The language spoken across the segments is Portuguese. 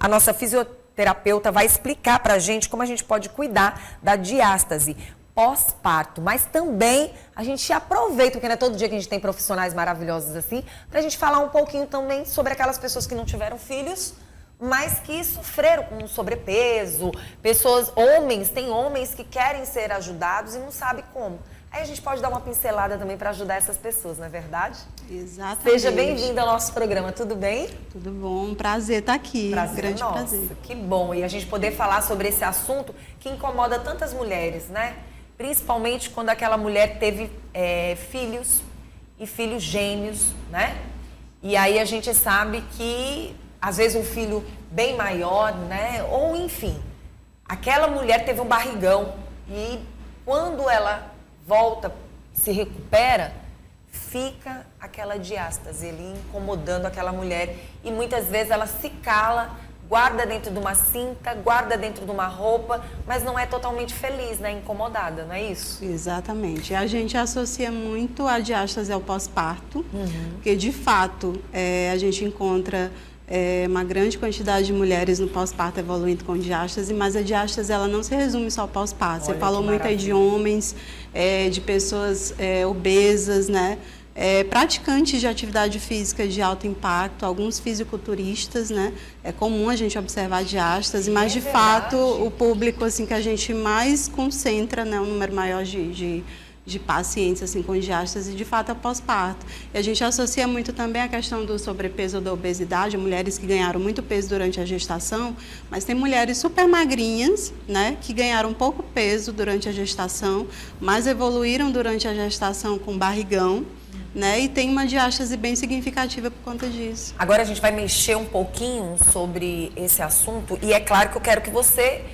a nossa fisioterapeuta vai explicar pra gente como a gente pode cuidar da diástase pós-parto, mas também a gente aproveita, porque não é todo dia que a gente tem profissionais maravilhosos assim, pra gente falar um pouquinho também sobre aquelas pessoas que não tiveram filhos, mas que sofreram com sobrepeso, tem homens que querem ser ajudados e não sabem como. Aí a gente pode dar uma pincelada também para ajudar essas pessoas, não é verdade? Exatamente. Seja bem-vindo ao nosso programa, tudo bem? Tudo bom, prazer estar aqui, grande nosso. prazer. Que bom, e a gente poder falar sobre esse assunto que incomoda tantas mulheres, né? Principalmente quando aquela mulher teve filhos e filhos gêmeos, né? E aí a gente sabe que, às vezes, um filho bem maior, né? Ou, enfim, aquela mulher teve um barrigão e quando ela volta, se recupera, fica aquela diástase ali incomodando aquela mulher. E muitas vezes ela se cala, guarda dentro de uma cinta, guarda dentro de uma roupa, mas não é totalmente feliz, né? Incomodada, não é isso? Exatamente. A gente associa muito a diástase ao pós-parto, porque de fato a gente encontra uma grande quantidade de mulheres no pós-parto evoluindo com diástase, mas a diástase ela não se resume só ao pós-parto. Você falou muito aí de homens, de pessoas obesas, né? Praticantes de atividade física de alto impacto, alguns fisiculturistas, né? É comum a gente observar diástase, mas de fato o público assim que a gente mais concentra, né, um número maior de pacientes assim com diástase, de fato é pós-parto. E a gente associa muito também a questão do sobrepeso ou da obesidade, mulheres que ganharam muito peso durante a gestação, mas tem mulheres super magrinhas, né, que ganharam pouco peso durante a gestação, mas evoluíram durante a gestação com barrigão, né, e tem uma diástase bem significativa por conta disso. Agora a gente vai mexer um pouquinho sobre esse assunto e é claro que eu quero que você...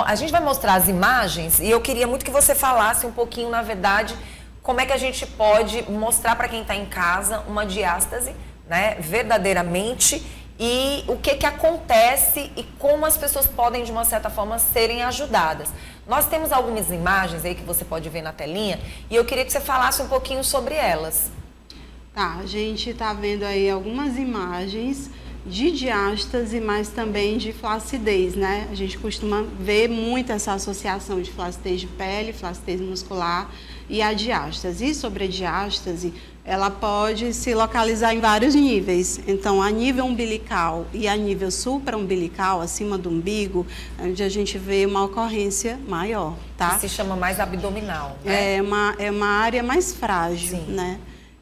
A gente vai mostrar as imagens e eu queria muito que você falasse um pouquinho, na verdade, como é que a gente pode mostrar para quem está em casa uma diástase, né, verdadeiramente, e o que acontece e como as pessoas podem, de uma certa forma, serem ajudadas. Nós temos algumas imagens aí que você pode ver na telinha e eu queria que você falasse um pouquinho sobre elas. Tá, a gente está vendo aí algumas imagens de diástase, mas também de flacidez, né? A gente costuma ver muito essa associação de flacidez de pele, flacidez muscular e a diástase. E sobre a diástase, ela pode se localizar em vários níveis. Então, a nível umbilical e a nível supraumbilical, acima do umbigo, onde a gente vê uma ocorrência maior, tá? Que se chama mais abdominal, né? É uma área mais frágil, sim, né?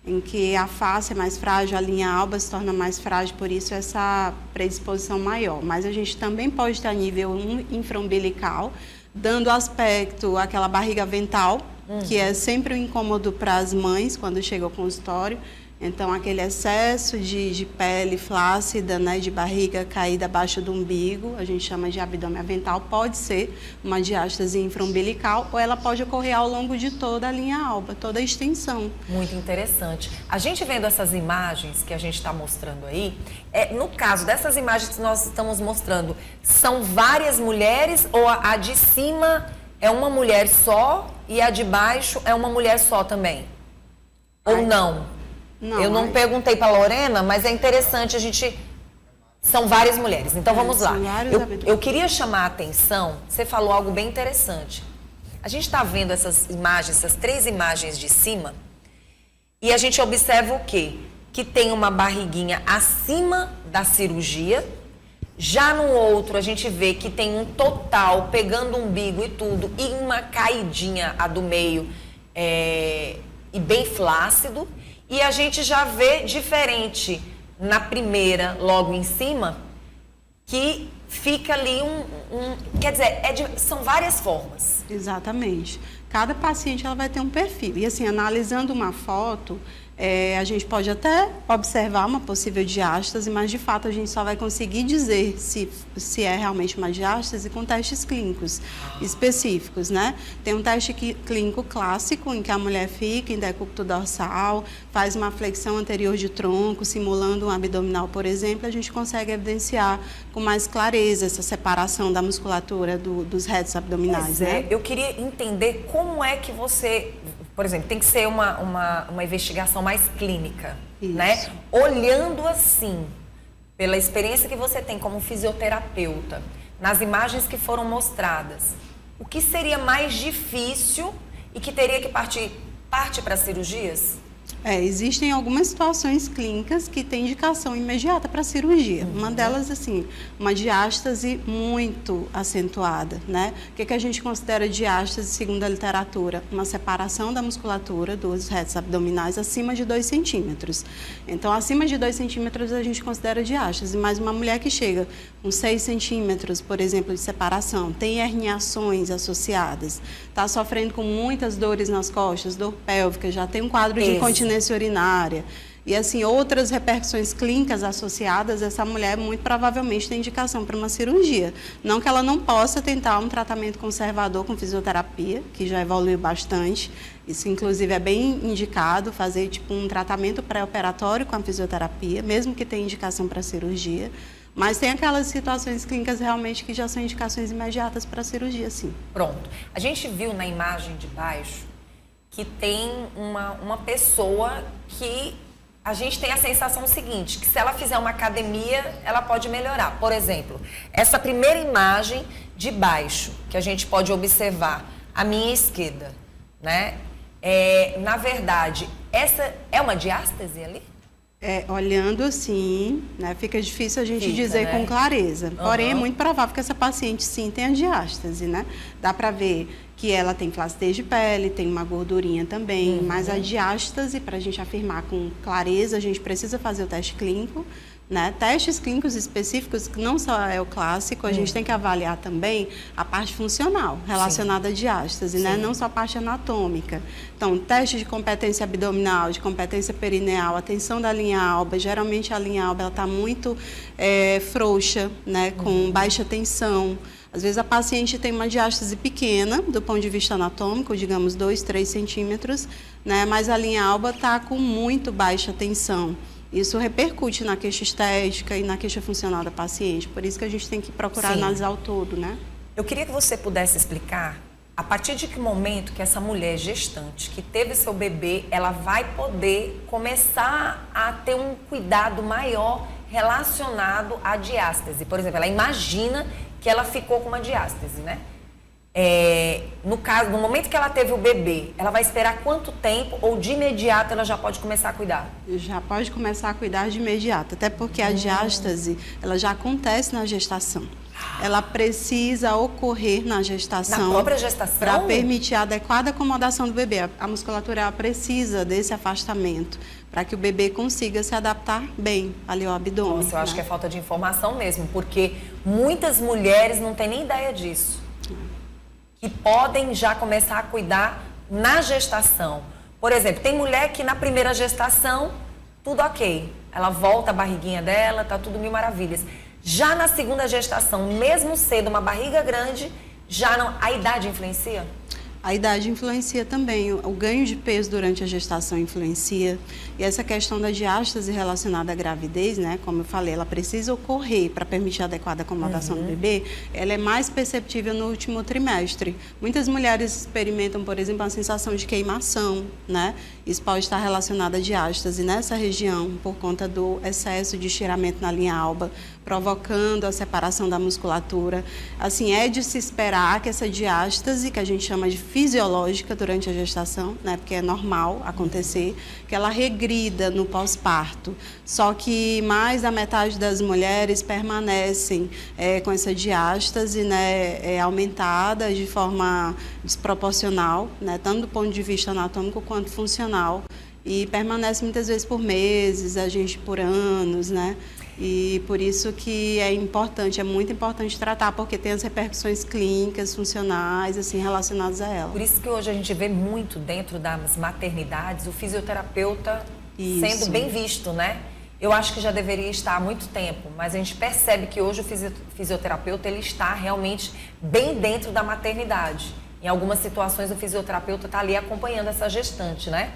Em que a face é mais frágil, a linha alba se torna mais frágil, por isso essa predisposição maior. Mas a gente também pode ter a nível infraumbilical, dando aspecto àquela barriga avental, que é sempre um incômodo para as mães quando chega ao consultório. Então, aquele excesso de pele flácida, né, de barriga caída abaixo do umbigo, a gente chama de abdômen avental, pode ser uma diástase infraumbilical ou ela pode ocorrer ao longo de toda a linha alba, toda a extensão. Muito interessante. A gente vendo essas imagens que a gente está mostrando aí, no caso dessas imagens que nós estamos mostrando, são várias mulheres ou a de cima é uma mulher só e a de baixo é uma mulher só também? Ou não? Não, eu não perguntei para a Lorena, mas é interessante a gente... São várias mulheres, então vamos lá. Eu queria chamar a atenção, você falou algo bem interessante. A gente está vendo essas imagens, essas 3 imagens de cima, e a gente observa o quê? Que tem uma barriguinha acima da cirurgia. Já no outro, a gente vê que tem um total, pegando o umbigo e tudo, e uma caidinha a do meio, e bem flácido. E a gente já vê diferente na primeira, logo em cima, que fica ali quer dizer, são várias formas. Exatamente. Cada paciente ela vai ter um perfil. E assim, analisando uma foto, a gente pode até observar uma possível diástase, mas de fato a gente só vai conseguir dizer se é realmente uma diástase com testes clínicos específicos, né? Tem um teste clínico clássico em que a mulher fica em decúbito dorsal, faz uma flexão anterior de tronco, simulando um abdominal, por exemplo, a gente consegue evidenciar com mais clareza essa separação da musculatura dos retos abdominais, né? Eu queria entender como é que você... Por exemplo, tem que ser uma investigação mais clínica, isso, né? Olhando assim, pela experiência que você tem como fisioterapeuta, nas imagens que foram mostradas, o que seria mais difícil e que teria que parte para cirurgias? Existem algumas situações clínicas que têm indicação imediata para cirurgia. Uma delas, assim, uma diástase muito acentuada, né? O que a gente considera diástase, segundo a literatura? Uma separação da musculatura dos retos abdominais acima de 2 centímetros. Então, acima de 2 centímetros a gente considera diástase, mas uma mulher que chega com 6 centímetros, por exemplo, de separação, tem herniações associadas, está sofrendo com muitas dores nas costas, dor pélvica, já tem um quadro de incontinência urinária e assim outras repercussões clínicas associadas, essa mulher muito provavelmente tem indicação para uma cirurgia. Não que ela não possa tentar um tratamento conservador com fisioterapia, que já evoluiu bastante. Isso inclusive é bem indicado, fazer tipo um tratamento pré-operatório com a fisioterapia, mesmo que tenha indicação para cirurgia. Mas tem aquelas situações clínicas realmente que já são indicações imediatas para cirurgia, sim. Pronto. A gente viu na imagem de baixo que tem uma pessoa que a gente tem a sensação seguinte, que se ela fizer uma academia, ela pode melhorar. Por exemplo, essa primeira imagem de baixo, que a gente pode observar, à minha esquerda, né? Na verdade, essa é uma diástase ali? Olhando assim, né, fica difícil a gente dizer, né, com clareza. Porém, é muito provável que essa paciente sim tenha diástase, né? Dá para ver que ela tem flacidez de pele, tem uma gordurinha também, mas a diástase, para a gente afirmar com clareza, a gente precisa fazer o teste clínico, né? Testes clínicos específicos, que não só é o clássico, a gente tem que avaliar também a parte funcional relacionada à diástase, né? Não só a parte anatômica. Então, teste de competência abdominal, de competência perineal, a tensão da linha alba. Geralmente a linha alba está muito frouxa, né? Com baixa tensão. Às vezes a paciente tem uma diástase pequena, do ponto de vista anatômico, digamos 2, 3 centímetros, né? Mas a linha alba está com muito baixa tensão. Isso repercute na queixa estética e na queixa funcional da paciente. Por isso que a gente tem que procurar analisar o todo, né? Eu queria que você pudesse explicar, a partir de que momento que essa mulher gestante, que teve seu bebê, ela vai poder começar a ter um cuidado maior relacionado à diástase. Por exemplo, ela imagina que ela ficou com uma diástase, né? No momento que ela teve o bebê, ela vai esperar quanto tempo ou de imediato ela já pode começar a cuidar? Já pode começar a cuidar de imediato, até porque a diástase, ela já acontece na gestação. Ela precisa ocorrer na gestação. Na própria gestação? Para permitir a adequada acomodação do bebê. A musculatura ela precisa desse afastamento para que o bebê consiga se adaptar bem ali ao abdômen. Nossa, eu acho que é falta de informação mesmo, porque muitas mulheres não têm nem ideia disso. Que podem já começar a cuidar na gestação. Por exemplo, tem mulher que na primeira gestação, tudo ok. Ela volta a barriguinha dela, tá tudo mil maravilhas. Já na segunda gestação, mesmo sendo uma barriga grande, já não, a idade influencia? A idade influencia também, o ganho de peso durante a gestação influencia. E essa questão da diástase relacionada à gravidez, né, como eu falei, ela precisa ocorrer para permitir a adequada acomodação do bebê, ela é mais perceptível no último trimestre. Muitas mulheres experimentam, por exemplo, a sensação de queimação, né? Isso pode estar relacionado à diástase nessa região, por conta do excesso de estiramento na linha alba, provocando a separação da musculatura. Assim, é de se esperar que essa diástase, que a gente chama de fisiológica durante a gestação, né, porque é normal acontecer, que ela regrida no pós-parto. Só que mais da metade das mulheres permanecem com essa diástase, né, aumentada de forma desproporcional, né, tanto do ponto de vista anatômico quanto funcional, e permanece muitas vezes por meses, a gente por anos, né? E por isso que é importante, é muito importante tratar, porque tem as repercussões clínicas, funcionais, assim, relacionadas a ela. Por isso que hoje a gente vê muito dentro das maternidades o fisioterapeuta sendo bem visto, né? Eu acho que já deveria estar há muito tempo, mas a gente percebe que hoje o fisioterapeuta ele está realmente bem dentro da maternidade. Em algumas situações o fisioterapeuta está ali acompanhando essa gestante, né?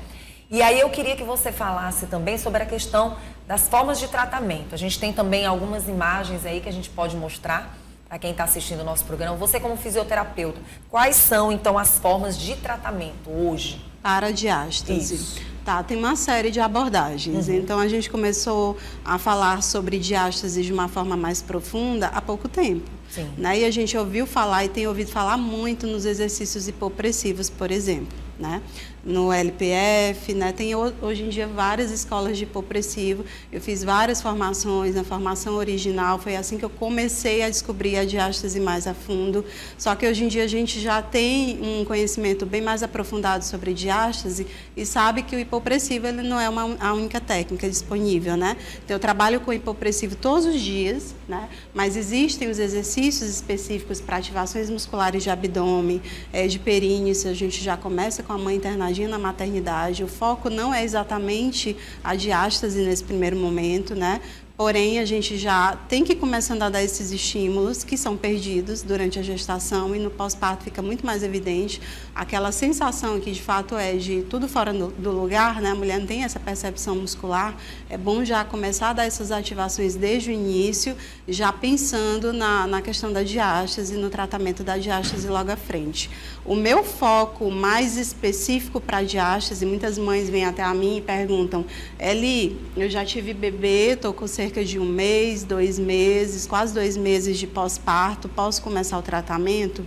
E aí eu queria que você falasse também sobre a questão das formas de tratamento. A gente tem também algumas imagens aí que a gente pode mostrar para quem está assistindo o nosso programa. Você como fisioterapeuta, quais são então as formas de tratamento hoje? Para a diástase. Isso. Tá, tem uma série de abordagens. Então, a gente começou a falar sobre diástase de uma forma mais profunda há pouco tempo. Sim. Né? E a gente ouviu falar e tem ouvido falar muito nos exercícios hipopressivos, por exemplo. Né? No LPF, né? Tem hoje em dia várias escolas de hipopressivo. Eu fiz várias formações, na formação original, foi assim que eu comecei a descobrir a diástase mais a fundo. Só que hoje em dia a gente já tem um conhecimento bem mais aprofundado sobre diástase e sabe que o hipopressivo ele não é a única técnica disponível, né? Então eu trabalho com hipopressivo todos os dias, né? Mas existem os exercícios específicos para ativações musculares de abdômen, de períneo, se a gente já começa com a mãe internadinha na maternidade. O foco não é exatamente a diástase nesse primeiro momento, né? Porém, a gente já tem que ir começando a dar esses estímulos que são perdidos durante a gestação e no pós-parto fica muito mais evidente aquela sensação que de fato é de tudo fora do lugar, né? A mulher não tem essa percepção muscular. É bom já começar a dar essas ativações desde o início, já pensando na questão da diástase e no tratamento da diástase logo à frente. O meu foco mais específico para a diástase, muitas mães vêm até a mim e perguntam: Eli, eu já tive bebê, estou com cerca de 1 mês, 2 meses, quase 2 meses de pós-parto, posso começar o tratamento?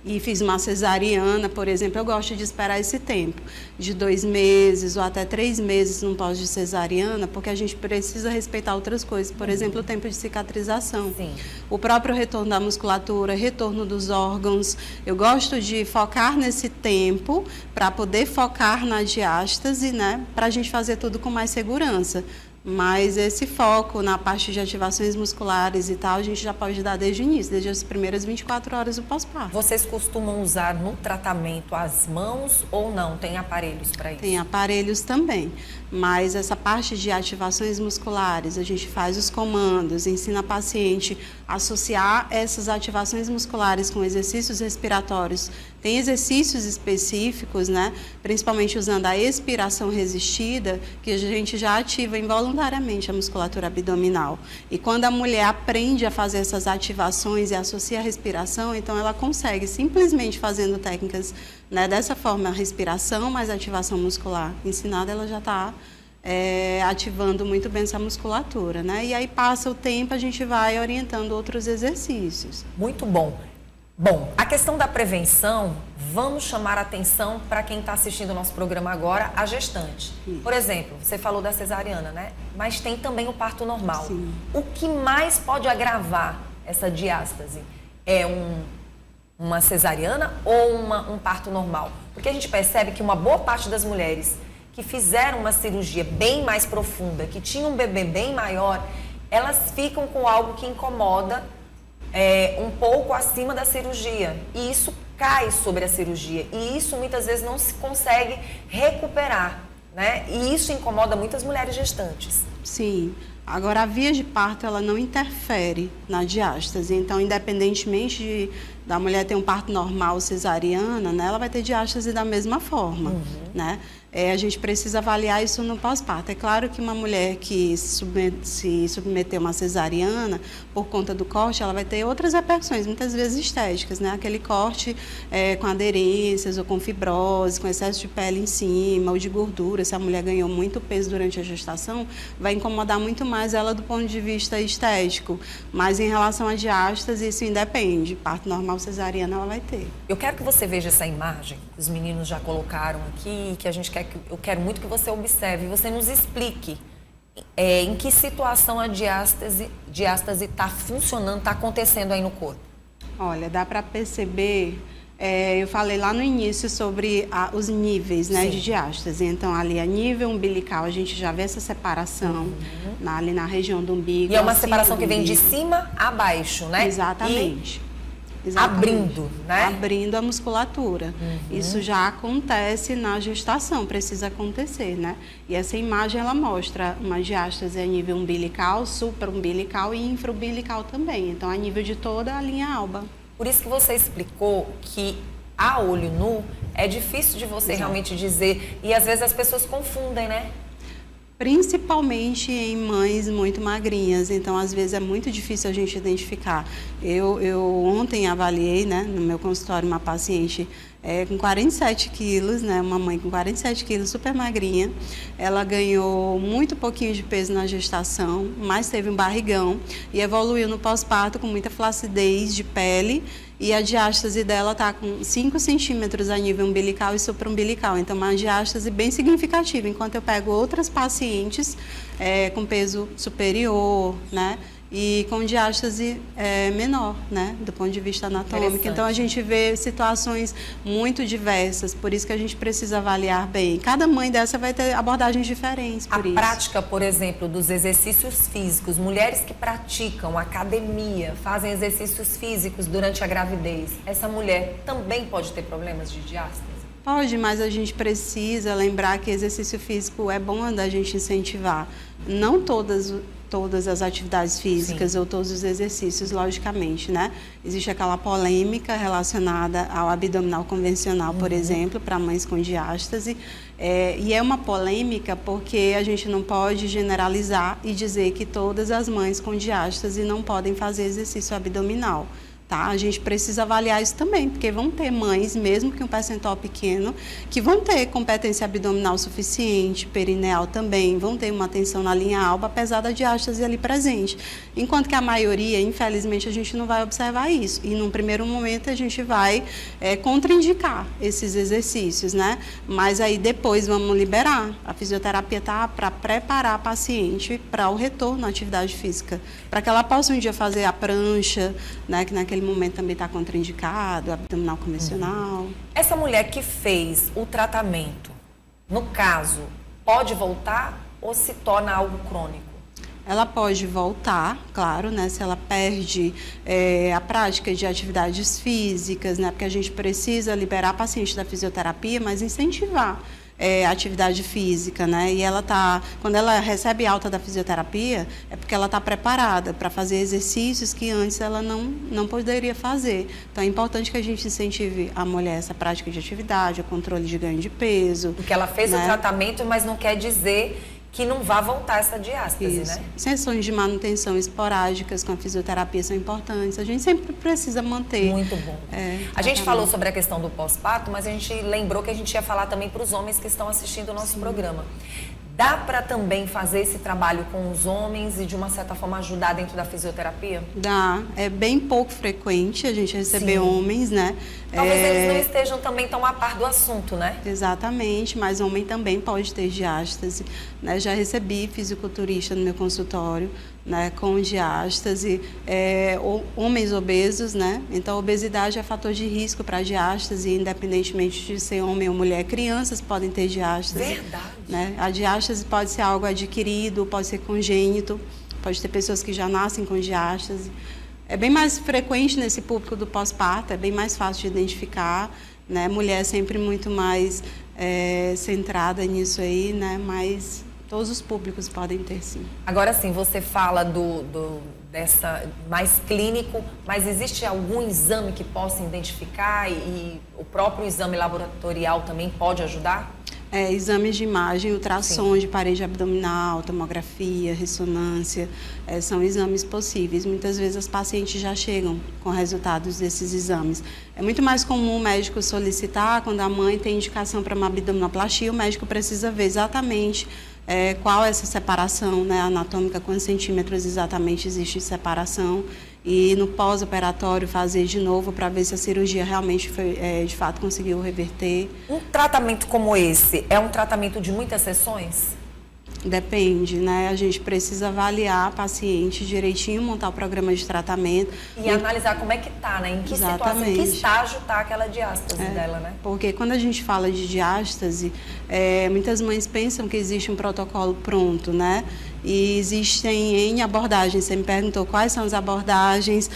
E fiz uma cesariana, por exemplo, eu gosto de esperar esse tempo, de 2 meses ou até 3 meses no pós de cesariana, porque a gente precisa respeitar outras coisas, por exemplo, o tempo de cicatrização. Sim. O próprio retorno da musculatura, retorno dos órgãos. Eu gosto de focar nesse tempo para poder focar na diástase, né, para a gente fazer tudo com mais segurança. Mas esse foco na parte de ativações musculares e tal, a gente já pode dar desde o início, desde as primeiras 24 horas do pós-parto. Vocês costumam usar no tratamento as mãos ou não? Tem aparelhos para isso? Tem aparelhos também, mas essa parte de ativações musculares, a gente faz os comandos, ensina a paciente a associar essas ativações musculares com exercícios respiratórios. Tem exercícios específicos, né? Principalmente usando a expiração resistida, que a gente já ativa involuntariamente a musculatura abdominal. E quando a mulher aprende a fazer essas ativações e associa a respiração, então ela consegue, simplesmente fazendo técnicas, né, dessa forma, a respiração mais ativação muscular ensinada, ela já está ativando muito bem essa musculatura, né? E aí passa o tempo, a gente vai orientando outros exercícios. Muito bom. Bom, a questão da prevenção, vamos chamar a atenção para quem está assistindo o nosso programa agora, a gestante. Por exemplo, você falou da cesariana, né? Mas tem também o parto normal. Sim. O que mais pode agravar essa diástase? É uma cesariana ou um parto normal? Porque a gente percebe que uma boa parte das mulheres que fizeram uma cirurgia bem mais profunda, que tinham um bebê bem maior, elas ficam com algo que incomoda um pouco acima da cirurgia. E isso cai sobre a cirurgia. E isso muitas vezes não se consegue recuperar, né? E isso incomoda muitas mulheres gestantes. Sim. Agora, a via de parto, ela não interfere na diástase. Então, independentemente da mulher ter um parto normal ou cesariana, né, ela vai ter diástase da mesma forma, né? A gente precisa avaliar isso no pós-parto. É claro que uma mulher que se submeter a uma cesariana, por conta do corte, ela vai ter outras repercussões, muitas vezes estéticas, né? Aquele corte com aderências ou com fibrose, com excesso de pele em cima ou de gordura. Se a mulher ganhou muito peso durante a gestação, vai incomodar muito mais ela do ponto de vista estético. Mas em relação à diástase, isso independe. Parto normal, cesariana, ela vai ter. Eu quero que você veja essa imagem, que os meninos já colocaram aqui, que eu quero muito que você observe, você nos explique em que situação a diástase está funcionando, está acontecendo aí no corpo. Olha, dá para perceber, eu falei lá no início sobre os níveis, né, de diástase. Então, ali a nível umbilical, a gente já vê essa separação ali na região do umbigo. E é uma separação que vem de cima a baixo, né? Exatamente. Abrindo, né? Abrindo a musculatura. Isso já acontece na gestação, precisa acontecer, né? E essa imagem, ela mostra uma diástase a nível umbilical, supraumbilical e infraumbilical também. Então, a nível de toda a linha alba. Por isso que você explicou que a olho nu é difícil de você realmente dizer. E às vezes as pessoas confundem, né? Principalmente em mães muito magrinhas, então às vezes é muito difícil a gente identificar. Eu ontem avaliei, né, no meu consultório uma paciente com 47 quilos, né, uma mãe com 47 quilos, super magrinha. Ela ganhou muito pouquinho de peso na gestação, mas teve um barrigão e evoluiu no pós-parto com muita flacidez de pele. E a diástase dela está com 5 centímetros a nível umbilical e supraumbilical. Então, uma diástase bem significativa. Enquanto eu pego outras pacientes com peso superior, né? E com diástase menor, né? Do ponto de vista anatômico. Então, a gente vê situações muito diversas. Por isso que a gente precisa avaliar bem. Cada mãe dessa vai ter abordagens diferentes por isso. A prática, por exemplo, dos exercícios físicos. Mulheres que praticam academia, fazem exercícios físicos durante a gravidez. Essa mulher também pode ter problemas de diástase? Pode, mas a gente precisa lembrar que exercício físico é bom da gente incentivar. Não todas as atividades físicas, sim, ou todos os exercícios, logicamente, né? Existe aquela polêmica relacionada ao abdominal convencional, por exemplo, para mães com diástase. E é uma polêmica porque a gente não pode generalizar e dizer que todas as mães com diástase não podem fazer exercício abdominal. Tá? A gente precisa avaliar isso também, porque vão ter mães, mesmo que um percentual pequeno, que vão ter competência abdominal suficiente, perineal também, vão ter uma tensão na linha alba, apesar da diástase ali presente. Enquanto que a maioria, infelizmente, a gente não vai observar isso. E, num primeiro momento, a gente vai contraindicar esses exercícios, né? Mas aí, depois, vamos liberar. A fisioterapia está para preparar a paciente para o retorno à atividade física, para que ela possa um dia fazer a prancha, né? Que naquele momento também está contraindicado, abdominal convencional. Essa mulher que fez o tratamento, no caso, pode voltar ou se torna algo crônico? Ela pode voltar, claro, né, se ela perde a prática de atividades físicas, né, porque a gente precisa liberar a paciente da fisioterapia, mas incentivar atividade física, né? E quando ela recebe alta da fisioterapia, é porque ela está preparada para fazer exercícios que antes ela não poderia fazer. Então, é importante que a gente incentive a mulher essa prática de atividade, o controle de ganho de peso. Porque ela fez, né, o tratamento, mas não quer dizer que não vá voltar essa diástase, isso, né? Sessões de manutenção esporádicas com a fisioterapia são importantes. A gente sempre precisa manter. Muito bom. A gente falou sobre a questão do pós-parto, mas a gente lembrou que a gente ia falar também para os homens que estão assistindo o nosso programa. Dá para também fazer esse trabalho com os homens e, de uma certa forma, ajudar dentro da fisioterapia? Dá. É bem pouco frequente a gente receber homens, né? Talvez eles não estejam também tão a par do assunto, né? Exatamente, mas homem também pode ter diástase, né? Já recebi fisiculturista no meu consultório, né, com diástase, homens obesos, né? Então, a obesidade é fator de risco para diástase, independentemente de ser homem ou mulher. Crianças podem ter diástase. Verdade. Né? A diástase pode ser algo adquirido, pode ser congênito, pode ter pessoas que já nascem com diástase. É bem mais frequente nesse público do pós-parto, é bem mais fácil de identificar, né? Mulher é sempre muito mais centrada nisso aí, né? Mas todos os públicos podem ter, sim. Agora sim, você fala dessa mais clínico, mas existe algum exame que possa identificar e o próprio exame laboratorial também pode ajudar? Exames de imagem, ultrassom de parede abdominal, tomografia, ressonância, são exames possíveis. Muitas vezes as pacientes já chegam com resultados desses exames. É muito mais comum o médico solicitar, quando a mãe tem indicação para uma abdominoplastia, o médico precisa ver exatamente qual é essa separação, né, anatômica, quantos centímetros exatamente existe de separação, e no pós-operatório fazer de novo para ver se a cirurgia realmente de fato conseguiu reverter. Um tratamento como esse é um tratamento de muitas sessões? Depende, né? A gente precisa avaliar a paciente direitinho, montar o programa de tratamento. E analisar como é que tá, né? Em que situação, em que estágio tá aquela diástase dela, né? Porque quando a gente fala de diástase, muitas mães pensam que existe um protocolo pronto, né? E existem N abordagens. Você me perguntou quais são as abordagens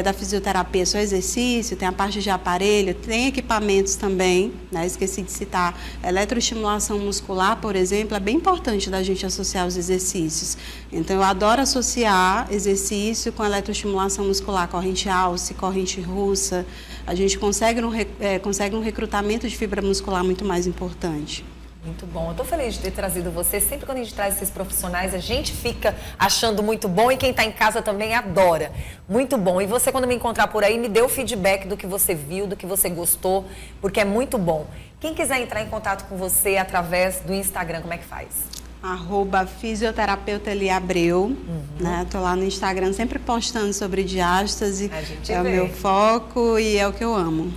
da fisioterapia. Só exercício, tem a parte de aparelho, tem equipamentos também, né? Esqueci de citar. Eletroestimulação muscular, por exemplo, é bem importante da gente associar os exercícios. Então, eu adoro associar exercício com eletroestimulação muscular, corrente alce, corrente russa. A gente consegue um recrutamento de fibra muscular muito mais importante. Muito bom. Eu tô feliz de ter trazido você. Sempre quando a gente traz esses profissionais, a gente fica achando muito bom e quem tá em casa também adora. Muito bom. E você, quando me encontrar por aí, me dê o feedback do que você viu, do que você gostou, porque é muito bom. Quem quiser entrar em contato com você através do Instagram, como é que faz? @fisioterapeuta Eli Abreu, né? Tô lá no Instagram sempre postando sobre diástase, é o meu foco e é o que eu amo.